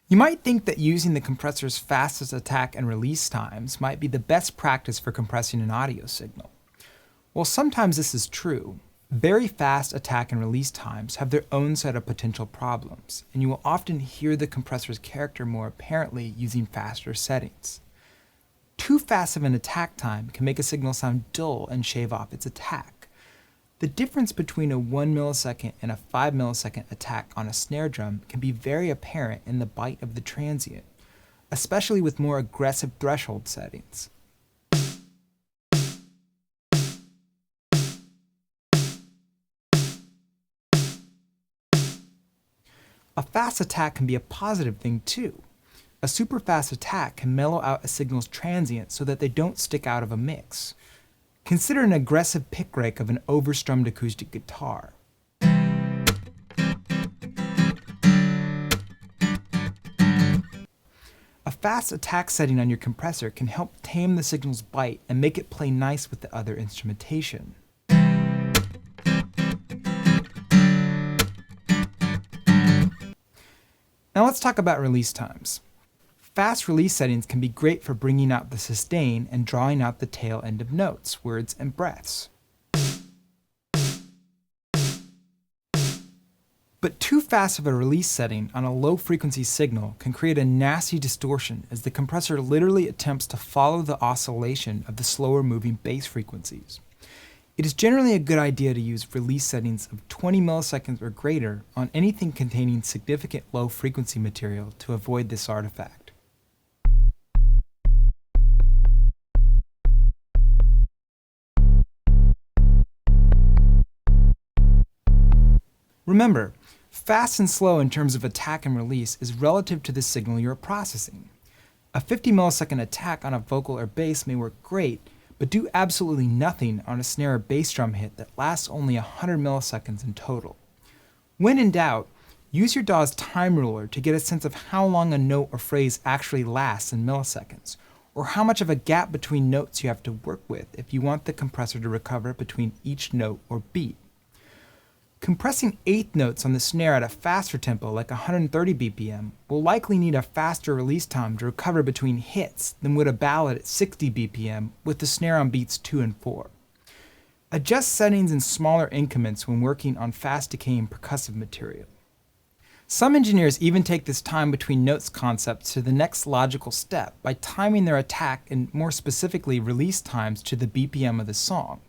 You might think that using the compressor's fastest attack and release times might be the best practice for compressing an audio signal. While sometimes this is true, very fast attack and release times have their own set of potential problems, and you will often hear the compressor's character more apparently using faster settings. Too fast of an attack time can make a signal sound dull and shave off its attack. The difference between a 1 millisecond and a 5 millisecond attack on a snare drum can be very apparent in the bite of the transient, especially with more aggressive threshold settings. A fast attack can be a positive thing too. A super fast attack can mellow out a signal's transient so that they don't stick out of a mix. Consider an aggressive pick rake of an overstrummed acoustic guitar. A fast attack setting on your compressor can help tame the signal's bite and make it play nice with the other instrumentation. Now let's talk about release times. Fast release settings can be great for bringing out the sustain and drawing out the tail end of notes, words, and breaths. But too fast of a release setting on a low frequency signal can create a nasty distortion as the compressor literally attempts to follow the oscillation of the slower moving bass frequencies. It is generally a good idea to use release settings of 20 milliseconds or greater on anything containing significant low frequency material to avoid this artifact. Remember, fast and slow in terms of attack and release is relative to the signal you are processing. A 50 millisecond attack on a vocal or bass may work great, but do absolutely nothing on a snare or bass drum hit that lasts only 100 milliseconds in total. When in doubt, use your DAW's time ruler to get a sense of how long a note or phrase actually lasts in milliseconds, or how much of a gap between notes you have to work with if you want the compressor to recover between each note or beat. Compressing eighth notes on the snare at a faster tempo like 130 BPM will likely need a faster release time to recover between hits than would a ballad at 60 BPM with the snare on beats 2 and 4. Adjust settings in smaller increments when working on fast decaying percussive material. Some engineers even take this time between notes concept to the next logical step by timing their attack and more specifically release times to the BPM of the song,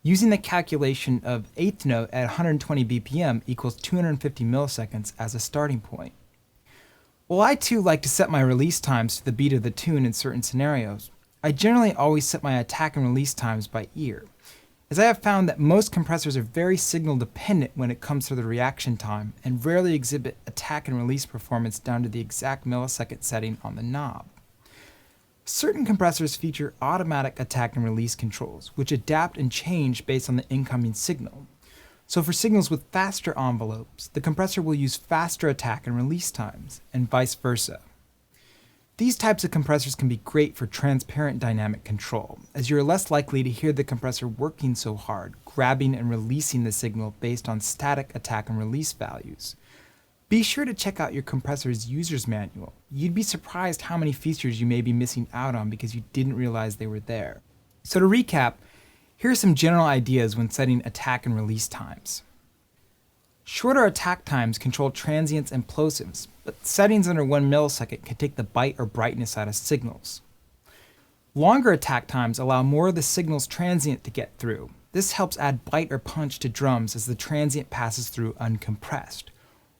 using the calculation of eighth note at 120 BPM equals 250 milliseconds as a starting point. While I too like to set my release times to the beat of the tune in certain scenarios, I generally always set my attack and release times by ear, as I have found that most compressors are very signal dependent when it comes to the reaction time and rarely exhibit attack and release performance down to the exact millisecond setting on the knob. Certain compressors feature automatic attack and release controls, which adapt and change based on the incoming signal. So for signals with faster envelopes, the compressor will use faster attack and release times, and vice versa. These types of compressors can be great for transparent dynamic control, as you're less likely to hear the compressor working so hard, grabbing and releasing the signal based on static attack and release values. Be sure to check out your compressor's user's manual. You'd be surprised how many features you may be missing out on because you didn't realize they were there. So to recap, here are some general ideas when setting attack and release times. Shorter attack times control transients and plosives, but settings under 1 millisecond can take the bite or brightness out of signals. Longer attack times allow more of the signal's transient to get through. This helps add bite or punch to drums as the transient passes through uncompressed.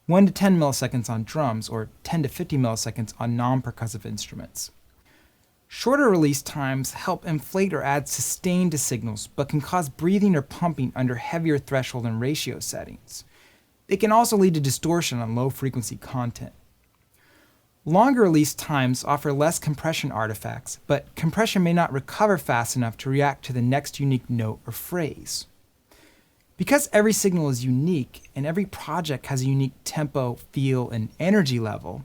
1 to 10 milliseconds on drums, or 10 to 50 milliseconds on non-percussive instruments. Shorter release times help inflate or add sustain to signals, but can cause breathing or pumping under heavier threshold and ratio settings. They can also lead to distortion on low-frequency content. Longer release times offer less compression artifacts, but compression may not recover fast enough to react to the next unique note or phrase. Because every signal is unique and every project has a unique tempo, feel, and energy level,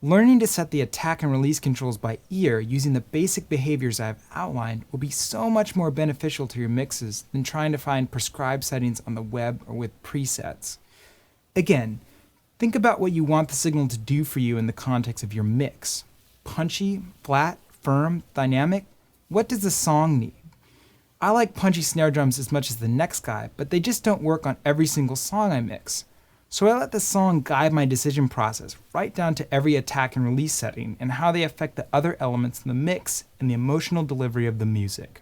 learning to set the attack and release controls by ear using the basic behaviors I have outlined will be so much more beneficial to your mixes than trying to find prescribed settings on the web or with presets. Again, Think about what you want the signal to do for you in the context of your mix. Punchy, flat, firm, dynamic? What does the song need? I like punchy snare drums as much as the next guy, but they just don't work on every single song I mix. So I let the song guide my decision process right down to every attack and release setting and how they affect the other elements in the mix and the emotional delivery of the music.